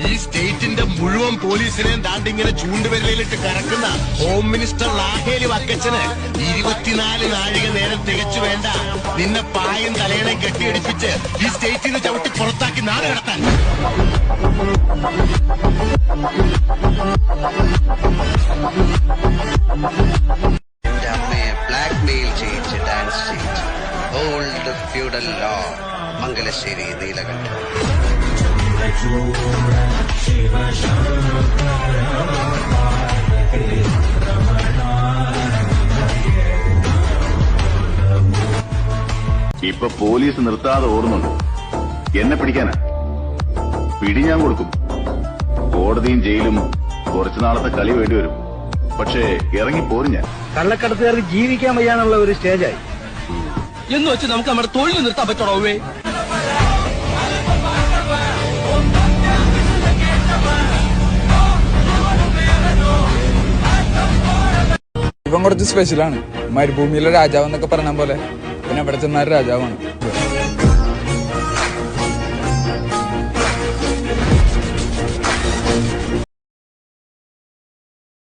ഈ സ്റ്റേറ്റിന്റെ മുഴുവൻ പോലീസിനെയും താണ്ടിങ്ങനെ ചൂണ്ടുവിരലിട്ട് കറക്കുന്ന ഹോം മിനിസ്റ്റർ ലാഹേലി വക്കച്ചന് 24 നാഴിക നേരം തികച്ചു വേണ്ട നിന്നെ പായും തലയണെ കെട്ടിയടിപ്പിച്ച് ഈ സ്റ്റേറ്റിൽ നിന്ന് ചവിട്ടി പുറത്താക്കി നാട് കടത്താൻ. എന്റെ അമ്മയെ ബ്ലാക്ക് മെയിൽ ചെയ്യിച്ച് ഡാൻസ് ചെയ്യിച്ച് old feudal lord Mangalassery Neelakandan. ഇപ്പൊ പോലീസ് നിർത്താതെ ഓടുന്നുണ്ട്. എന്നെ പിടിക്കാനാ. പിടി ഞാൻ കൊടുക്കും. കോടതിയും ജയിലും കുറച്ചു നാളത്തെ കളി വേണ്ടി വരും. പക്ഷേ ഇറങ്ങിപ്പോരും ഞാൻ. കള്ളക്കടത്തുകാർക്ക് ജീവിക്കാൻ വയ്യാന്നുള്ള ഒരു സ്റ്റേജായി എന്ന് വെച്ച് നമുക്ക് നമ്മുടെ തൊഴിൽ നിർത്താൻ പറ്റണോ? ഇവൻ കുറച്ച് സ്പെഷ്യലാണ്. മരുഭൂമിയിലെ രാജാവ് എന്നൊക്കെ പറഞ്ഞ പോലെ പിന്നെ ഇവിടെ ചെന്നാൽ രാജാവാണ്.